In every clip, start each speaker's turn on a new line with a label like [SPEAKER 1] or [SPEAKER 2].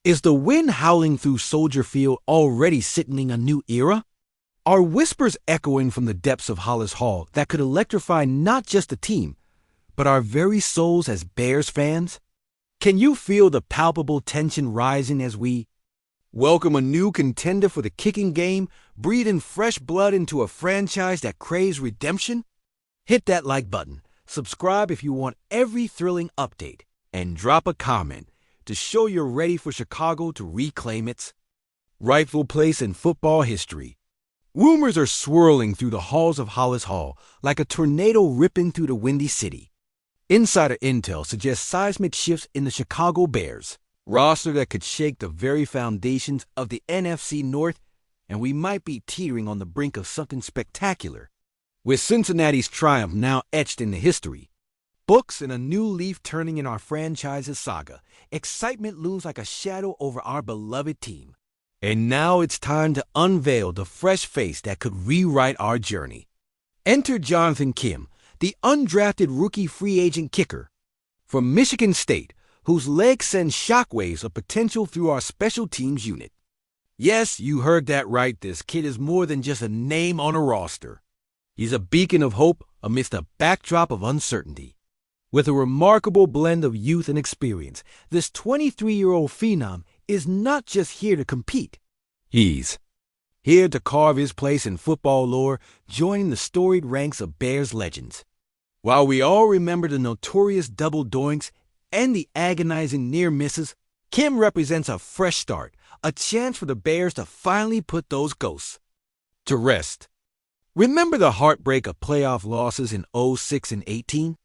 [SPEAKER 1] Is the wind howling through Soldier Field already signaling a new era? Are whispers echoing from the depths of Hollis Hall that could electrify not just the team, but our very souls as Bears fans? Can you feel the palpable tension rising as we welcome a new contender for the kicking game, breathing fresh blood into a franchise that craves redemption? Hit that like button, subscribe if you want every thrilling update, and drop a comment to show you're ready for Chicago to reclaim its rightful place in football history. Rumors are swirling through the halls of Hollis Hall like a tornado ripping through the windy city. Insider intel suggests seismic shifts in the Chicago Bears roster that could shake the very foundations of the NFC North, and we might be teetering on the brink of something spectacular. With Cincinnati's triumph now etched into history, books and a new leaf turning in our franchise's saga, excitement looms like a shadow over our beloved team. And now it's time to unveil the fresh face that could rewrite our journey. Enter Jonathan Kim, the undrafted rookie free agent kicker from Michigan State, whose leg sends shockwaves of potential through our special teams unit. Yes, you heard that right. This kid is more than just a name on a roster. He's a beacon of hope amidst a backdrop of uncertainty. With a remarkable blend of youth and experience, this 23-year-old phenom is not just here to compete. He's here to carve his place in football lore, joining the storied ranks of Bears legends. While we all remember the notorious double doinks and the agonizing near misses, Kim represents a fresh start, a chance for the Bears to finally put those ghosts to rest. Remember the heartbreak of playoff losses in 06 and 18?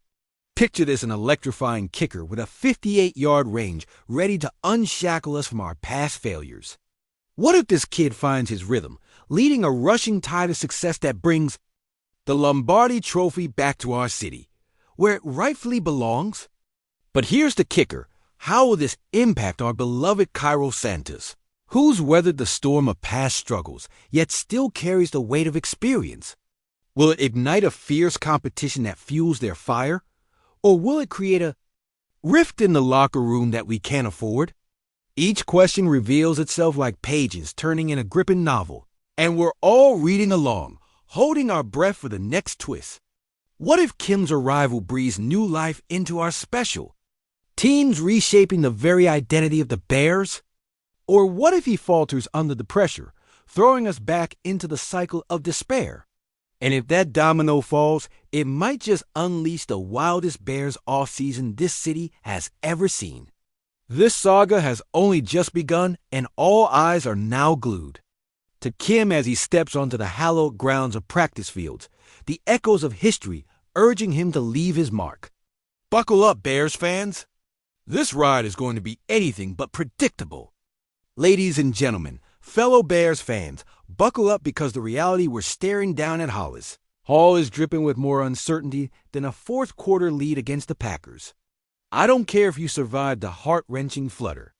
[SPEAKER 1] Picture this: an electrifying kicker with a 58-yard range ready to unshackle us from our past failures. What if this kid finds his rhythm, leading a rushing tide of success that brings the Lombardi Trophy back to our city, where it rightfully belongs? But here's the kicker. How will this impact our beloved Cairo Santos, who's weathered the storm of past struggles, yet still carries the weight of experience? Will it ignite a fierce competition that fuels their fire? Or will it create a rift in the locker room that we can't afford? Each question reveals itself like pages turning in a gripping novel, and we're all reading along, holding our breath for the next twist. What if Kim's arrival breathes new life into our special teams, reshaping the very identity of the Bears? Or what if he falters under the pressure, throwing us back into the cycle of despair? And if that domino falls, it might just unleash the wildest Bears offseason this city has ever seen. This saga has only just begun, and all eyes are now glued to Kim as he steps onto the hallowed grounds of practice fields, the echoes of history urging him to leave his mark. Buckle up, Bears fans. This ride is going to be anything but predictable. Ladies and gentlemen, fellow Bears fans, buckle up because the reality we're staring down at Hollis Hall is dripping with more uncertainty than a fourth-quarter lead against the Packers. I don't care if you survived the heart-wrenching flutter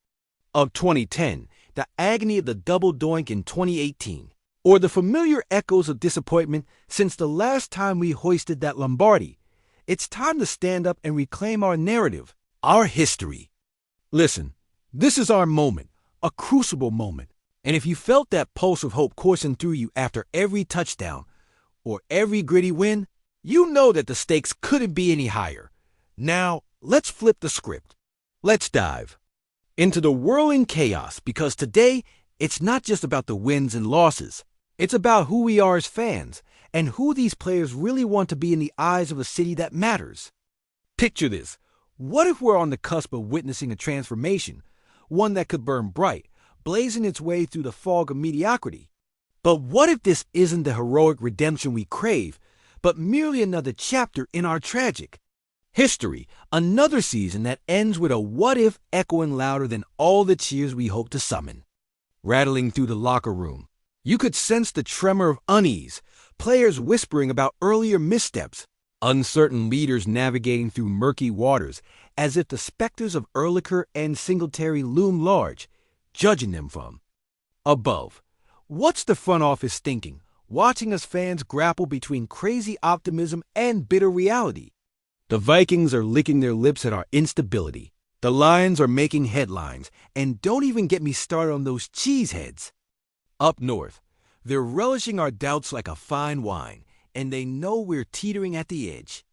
[SPEAKER 1] of 2010, the agony of the double doink in 2018, or the familiar echoes of disappointment since the last time we hoisted that Lombardi. It's time to stand up and reclaim our narrative, our history. Listen, this is our moment, a crucible moment. And if you felt that pulse of hope coursing through you after every touchdown or every gritty win, you know that the stakes couldn't be any higher. Now, let's flip the script. Let's dive into the whirling chaos, because today, it's not just about the wins and losses. It's about who we are as fans and who these players really want to be in the eyes of a city that matters. Picture this. What if we're on the cusp of witnessing a transformation, one that could burn bright, blazing its way through the fog of mediocrity? But what if this isn't the heroic redemption we crave, but merely another chapter in our tragic history, another season that ends with a what-if echoing louder than all the cheers we hope to summon? Rattling through the locker room, you could sense the tremor of unease, players whispering about earlier missteps, uncertain leaders navigating through murky waters as if the specters of Ehrlicher and Singletary loom large, judging them from above. What's the front office thinking, watching us fans grapple between crazy optimism and bitter reality? The Vikings are licking their lips at our instability, The Lions are making headlines, and don't even get me started on those cheeseheads. Up north, they're relishing our doubts like a fine wine, and they know we're teetering at the edge.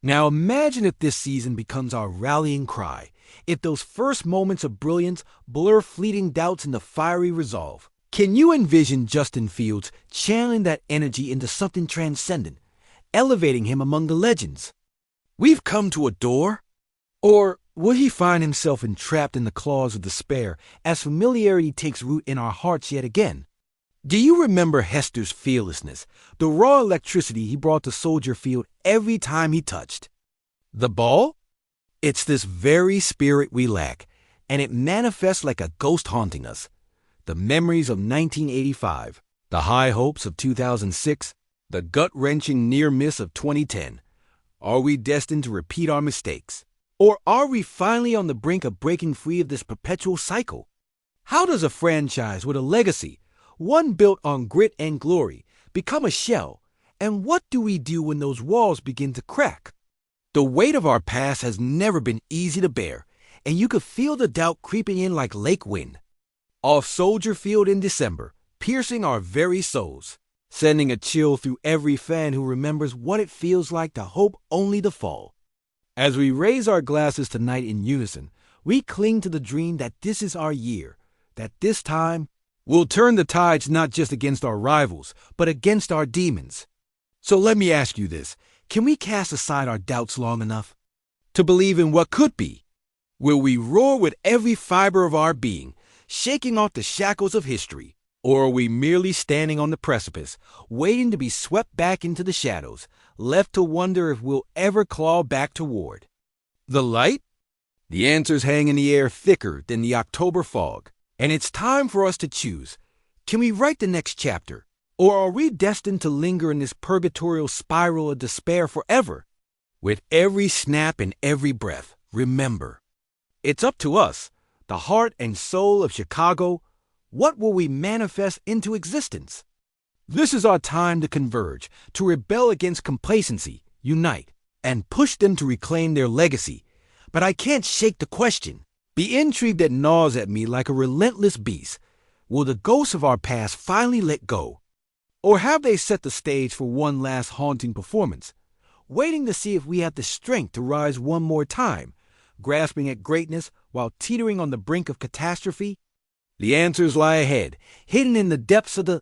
[SPEAKER 1] Now imagine if this season becomes our rallying cry, if those first moments of brilliance blur fleeting doubts into fiery resolve. Can you envision Justin Fields channeling that energy into something transcendent, elevating him among the legends we've come to adore? Or will he find himself entrapped in the claws of despair as familiarity takes root in our hearts yet again? Do you remember Hester's fearlessness, the raw electricity he brought to Soldier Field every time he touched the ball? It's this very spirit we lack, and it manifests like a ghost haunting us. The memories of 1985, the high hopes of 2006, the gut-wrenching near miss of 2010. Are we destined to repeat our mistakes? Or are we finally on the brink of breaking free of this perpetual cycle? How does a franchise with a legacy, one built on grit and glory, become a shell? And what do we do when those walls begin to crack? The weight of our past has never been easy to bear, and you could feel the doubt creeping in like lake wind. Off Soldier Field in December, piercing our very souls, sending a chill through every fan who remembers what it feels like to hope only to fall. As we raise our glasses tonight in unison, we cling to the dream that this is our year, that this time we'll turn the tides not just against our rivals, but against our demons. So let me ask you this. Can we cast aside our doubts long enough to believe in what could be? Will we roar with every fiber of our being, shaking off the shackles of history? Or are we merely standing on the precipice, waiting to be swept back into the shadows, left to wonder if we'll ever claw back toward the light? The answers hang in the air thicker than the October fog, and it's time for us to choose. Can we write the next chapter, or are we destined to linger in this purgatorial spiral of despair forever? With every snap and every breath, remember, it's up to us, the heart and soul of Chicago. What will we manifest into existence? This is our time to converge, to rebel against complacency, unite, and push them to reclaim their legacy. But I can't shake the question, the intrigue that gnaws at me like a relentless beast. Will the ghosts of our past finally let go? Or have they set the stage for one last haunting performance, waiting to see if we have the strength to rise one more time, grasping at greatness while teetering on the brink of catastrophe? The answers lie ahead, hidden in the depths of the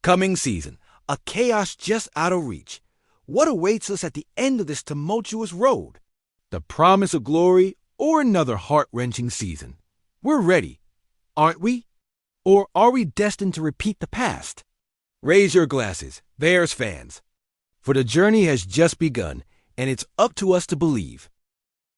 [SPEAKER 1] coming season, a chaos just out of reach. What awaits us at the end of this tumultuous road? The promise of glory or another heart-wrenching season? We're ready, aren't we? Or are we destined to repeat the past? Raise your glasses, Bears fans, for the journey has just begun, and it's up to us to believe.